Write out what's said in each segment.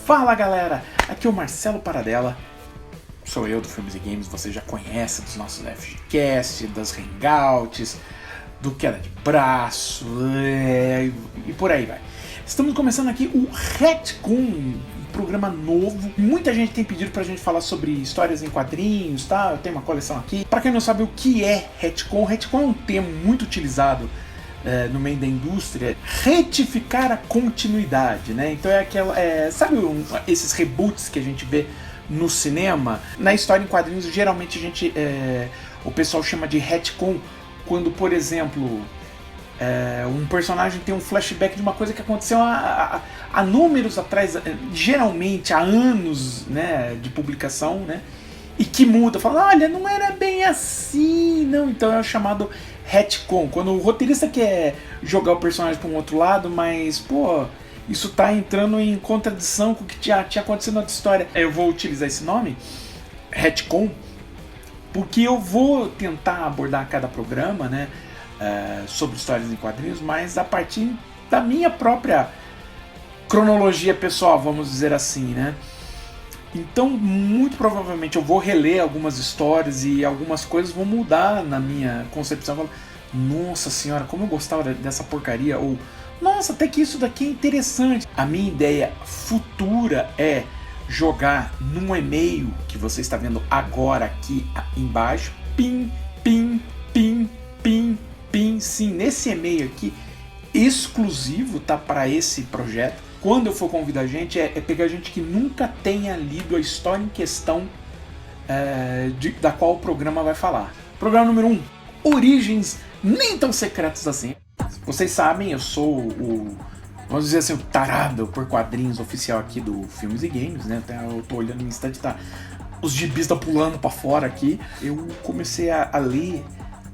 Fala galera, aqui é o Marcelo Paradela, sou eu do Filmes e Games, você já conhece dos nossos FGCast, das Hangouts, do Queda de Braço e por aí vai. Estamos começando aqui o Retcon, um programa novo. Muita gente tem pedido pra gente falar sobre histórias em quadrinhos, tá? Eu tenho uma coleção aqui. Pra quem não sabe o que é Retcon, Retcon é um termo muito utilizado no meio da indústria, retificar a continuidade, né? Então é aquela, sabe esses reboots que a gente vê no cinema? Na história em quadrinhos, geralmente o pessoal chama de retcon quando, por exemplo, um personagem tem um flashback de uma coisa que aconteceu há números atrás, geralmente há anos, né, de publicação, né? E que muda, fala, olha, não era bem assim, não. Então é o chamado retcon, quando o roteirista quer jogar o personagem para um outro lado, mas, pô, isso tá entrando em contradição com o que já tinha acontecido na outra história. Eu vou utilizar esse nome, retcon, porque eu vou tentar abordar cada programa, né, sobre histórias em quadrinhos, mas a partir da minha própria cronologia pessoal, vamos dizer assim, né. Então, muito provavelmente eu vou reler algumas histórias e algumas coisas vão mudar na minha concepção. Eu falo, nossa senhora, como eu gostava dessa porcaria, ou nossa, até que isso daqui é interessante. A minha ideia futura é jogar num e-mail que você está vendo agora aqui embaixo, pim, pim, pim, pim, pim, sim, nesse e-mail aqui exclusivo, tá, para esse projeto. Quando eu for convidar gente, é pegar gente que nunca tenha lido a história em questão da qual o programa vai falar. Programa número 1, Origens Nem Tão Secretas Assim. Vocês sabem, eu sou vamos dizer assim, o tarado por quadrinhos oficial aqui do Filmes e Games, né? Eu tô olhando no instante, tá, os gibis estão pulando pra fora aqui. Eu comecei a ler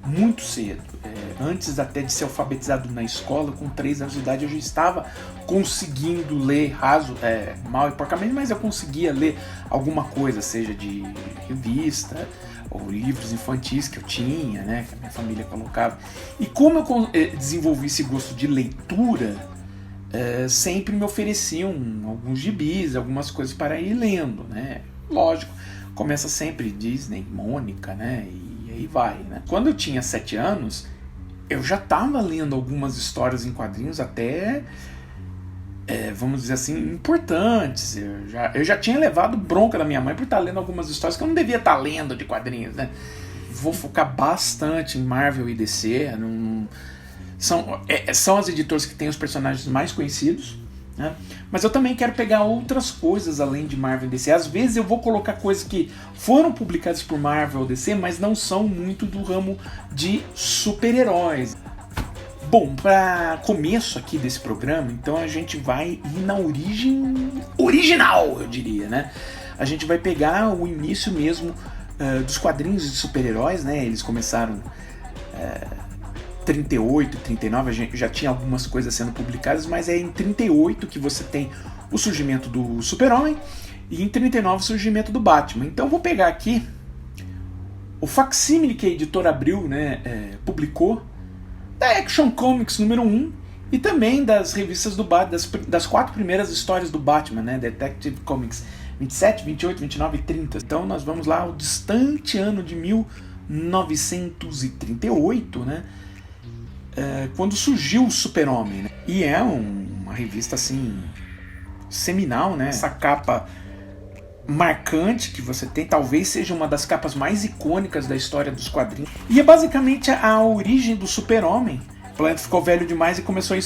muito cedo, antes até de ser alfabetizado na escola. Com 3 anos de idade eu já estava conseguindo ler mal e porcamente, mas eu conseguia ler alguma coisa, seja de revista ou livros infantis que eu tinha, né, que a minha família colocava. E como eu desenvolvi esse gosto de leitura, sempre me ofereciam alguns gibis, algumas coisas para ir lendo, né? Lógico, começa sempre Disney, Mônica, né? E aí vai, né? Quando eu tinha 7 anos, eu já estava lendo algumas histórias em quadrinhos até, vamos dizer assim, importantes. Eu já tinha levado bronca da minha mãe por estar lendo algumas histórias que eu não devia estar lendo de quadrinhos, né? Vou focar bastante em Marvel e DC. São as editoras que têm os personagens mais conhecidos, né? Mas eu também quero pegar outras coisas além de Marvel e DC. Às vezes eu vou colocar coisas que foram publicadas por Marvel ou DC, mas não são muito do ramo de super-heróis. Bom, para começo aqui desse programa, então a gente vai ir na origem original, eu diria, né? A gente vai pegar o início mesmo dos quadrinhos de super-heróis, né? Eles começaram 38, 39, a gente já tinha algumas coisas sendo publicadas, mas é em 38 que você tem o surgimento do Super-Homem e em 39 o surgimento do Batman. Então eu vou pegar aqui o facsímile que a editora Abril, né, publicou, da Action Comics número 1 e também das revistas do Batman, das 4 primeiras histórias do Batman, né, Detective Comics 27, 28, 29 e 30. Então nós vamos lá ao distante ano de 1938, né, quando surgiu o Super-Homem, né? E é uma revista assim seminal, né? Essa capa marcante que você tem, talvez seja uma das capas mais icônicas da história dos quadrinhos. E é basicamente a origem do Super-Homem. O planeta ficou velho demais e começou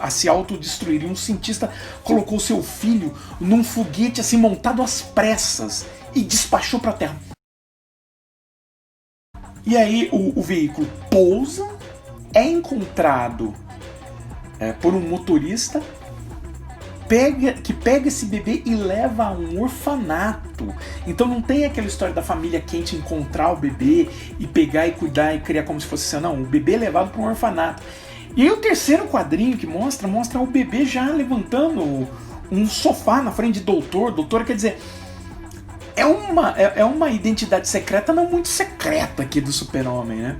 a se autodestruir. E um cientista colocou seu filho num foguete assim montado às pressas e despachou para a Terra. E aí o veículo pousa, é encontrado por um motorista que pega esse bebê e leva a um orfanato. Então não tem aquela história da família quente encontrar o bebê e pegar e cuidar e criar como se fosse assim, não, o bebê é levado para um orfanato. E aí o terceiro quadrinho que mostra o bebê já levantando um sofá na frente de doutor, quer dizer, é uma identidade secreta, não muito secreta aqui do Super-Homem, né?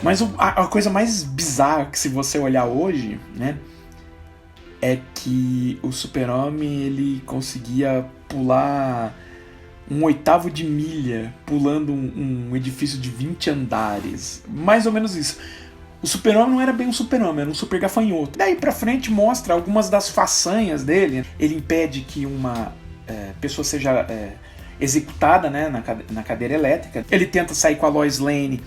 Mas a coisa mais bizarra que, se você olhar hoje, né, é que o Super-Homem ele conseguia pular 1/8 de milha, pulando um edifício de 20 andares. Mais ou menos isso. O Super-Homem não era bem um Super-Homem, era um super gafanhoto. Daí pra frente mostra algumas das façanhas dele. Ele impede que uma pessoa seja executada, né, na cadeira elétrica. Ele tenta sair com a Lois Lane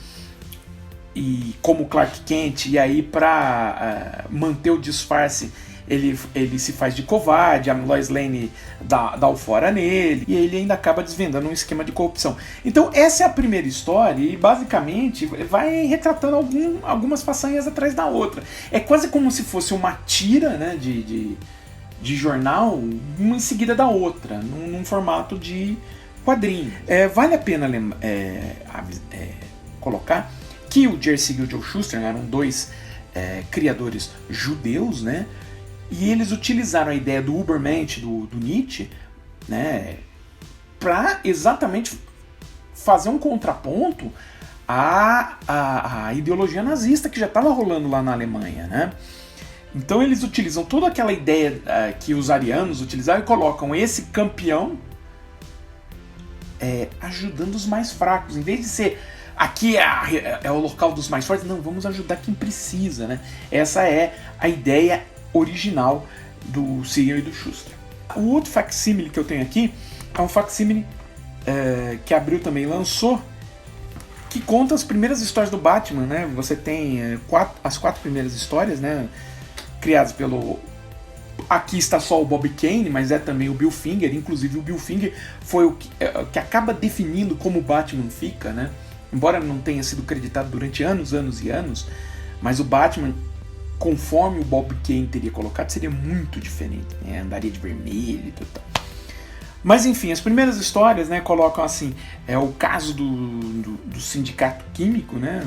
e como Clark Kent, e aí pra manter o disfarce ele se faz de covarde, a Lois Lane dá o fora nele, e ele ainda acaba desvendando um esquema de corrupção. Então essa é a primeira história, e basicamente vai retratando algumas façanhas atrás da outra. É quase como se fosse uma tira, né, de jornal, uma em seguida da outra, num formato de quadrinho. Vale a pena colocar que o Jerzy e o Joe Shuster eram dois criadores judeus, né? E eles utilizaram a ideia do Übermensch, do Nietzsche, né, para exatamente fazer um contraponto à ideologia nazista que já estava rolando lá na Alemanha, né? Então eles utilizam toda aquela ideia que os arianos utilizaram e colocam esse campeão ajudando os mais fracos. Em vez de ser aqui é o local dos mais fortes, não, vamos ajudar quem precisa, né? Essa é a ideia original do Siegel e do Shuster. O outro facsímile que eu tenho aqui é um facsímile que a Abril também lançou, que conta as primeiras histórias do Batman, né? Você tem as 4 primeiras histórias, né, criadas pelo... Aqui está só o Bob Kane, mas é também o Bill Finger. Inclusive o Bill Finger foi o que acaba definindo como o Batman fica, né? Embora não tenha sido creditado durante anos e anos, mas o Batman, conforme o Bob Kane teria colocado, seria muito diferente, né? Andaria de vermelho e tudo. Mas enfim, as primeiras histórias, né, colocam assim, o caso do sindicato químico, né?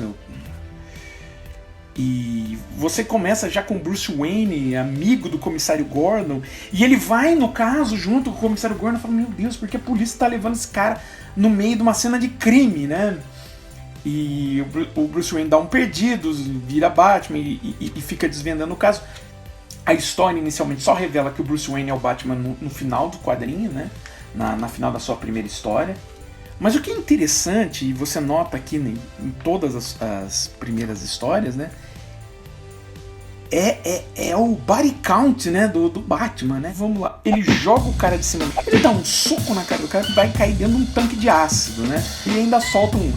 E você começa já com Bruce Wayne, amigo do comissário Gordon, e ele vai no caso junto com o comissário Gordon e fala, meu Deus, por que a polícia está levando esse cara no meio de uma cena de crime, né? E o Bruce Wayne dá um perdido, vira Batman e fica desvendando o caso. A história inicialmente só revela que o Bruce Wayne é o Batman no final do quadrinho, né? Na final da sua primeira história. Mas o que é interessante, e você nota aqui em todas as primeiras histórias, né? É o body count, né, do Batman, né? Vamos lá, ele joga o cara de cima, ele dá um soco na cara do cara que vai cair dentro de um tanque de ácido, né? E ainda solta um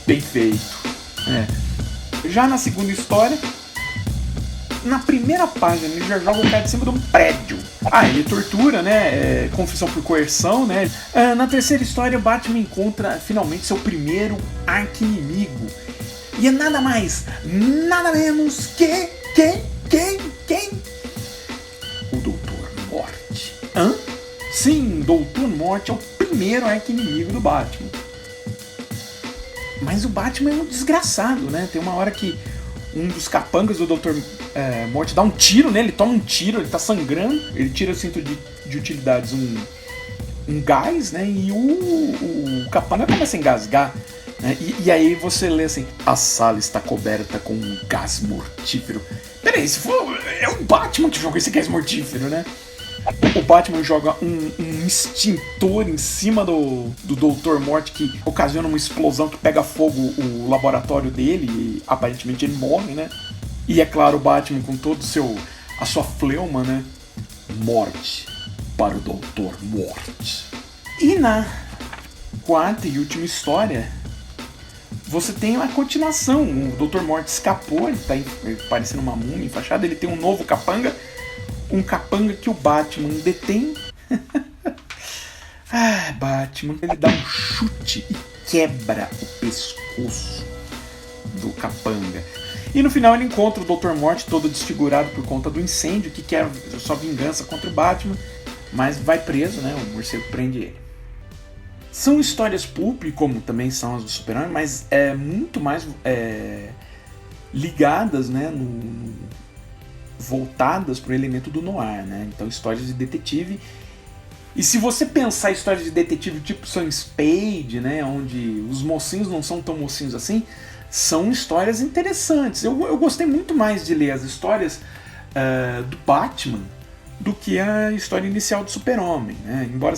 bem feito. Já na segunda história, na primeira página, ele já joga o cara de cima de um prédio. Ele tortura, né? Confissão por coerção, né? Na terceira história, o Batman encontra finalmente seu primeiro arqui-inimigo. E é nada mais, nada menos que quem? O Doutor Morte. Sim, Doutor Morte é o primeiro arqui-inimigo do Batman. Mas o Batman é um desgraçado, né? Tem uma hora que um dos capangas do Dr. Morte dá um tiro nele, toma um tiro, ele tá sangrando, ele tira o cinto de utilidades, um gás, né? E o capanga começa a engasgar, né? E aí você lê assim, a sala está coberta com um gás mortífero. Peraí, é o Batman que joga esse gás mortífero, né? O Batman joga um extintor em cima do Doutor Morte, que ocasiona uma explosão que pega fogo o laboratório dele e aparentemente ele morre, né? E é claro, o Batman com todo a sua fleuma, né? Morte para o Doutor Morte. E na quarta e última história, você tem a continuação. O Doutor Morte escapou, ele tá parecendo uma múmia enfaixada, ele tem um novo capanga, um capanga que o Batman detém. Batman, ele dá um chute e quebra o pescoço do capanga. E no final ele encontra o Dr. Morte todo desfigurado por conta do incêndio, que quer sua vingança contra o Batman, mas vai preso, né? O morcego prende ele. São histórias pulp, como também são as do Super-Homem, mas muito mais ligadas, né, voltadas para o elemento do noir, né? Então, histórias de detetive. E se você pensar em histórias de detetive tipo Sam Spade, né, onde os mocinhos não são tão mocinhos assim, são histórias interessantes. Eu gostei muito mais de ler as histórias do Batman do que a história inicial do Super-Homem, né? Embora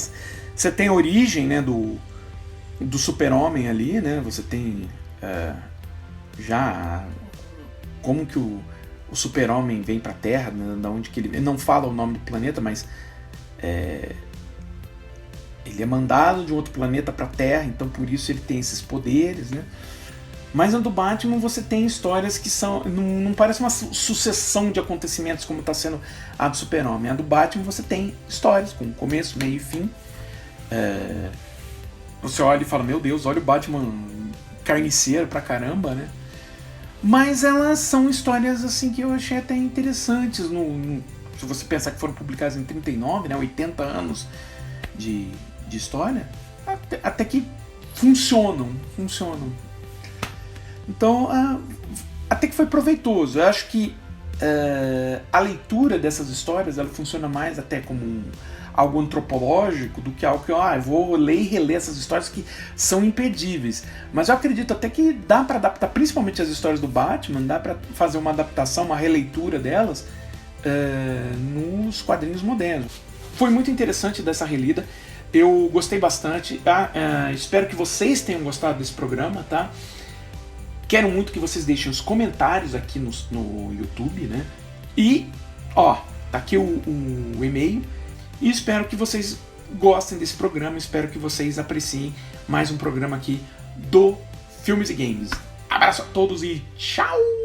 você tenha a origem, né, do Super-Homem ali, né? Você tem já como que o Super-Homem vem pra Terra, né, da onde que ele não fala o nome do planeta, mas ele é mandado de outro planeta pra Terra, então por isso ele tem esses poderes, né? Mas a do Batman você tem histórias que são. Não parece uma sucessão de acontecimentos como está sendo a do Super-Homem. A do Batman você tem histórias com começo, meio e fim. Você olha e fala, meu Deus, olha o Batman carniceiro pra caramba, né? Mas elas são histórias assim que eu achei até interessantes. Se você pensar que foram publicadas em 39, né, 80 anos de história, até que funcionam. Então, até que foi proveitoso. Eu acho que a leitura dessas histórias ela funciona mais até como algo antropológico do que algo que eu vou ler e reler essas histórias que são imperdíveis. Mas eu acredito até que dá para adaptar, principalmente as histórias do Batman, dá para fazer uma adaptação, uma releitura delas nos quadrinhos modernos. Foi muito interessante dessa relida. Eu gostei bastante. Espero que vocês tenham gostado desse programa, tá? Quero muito que vocês deixem os comentários aqui no YouTube, né? E, tá aqui o e-mail. E espero que vocês gostem desse programa. Espero que vocês apreciem mais um programa aqui do Filmes e Games. Abraço a todos e tchau!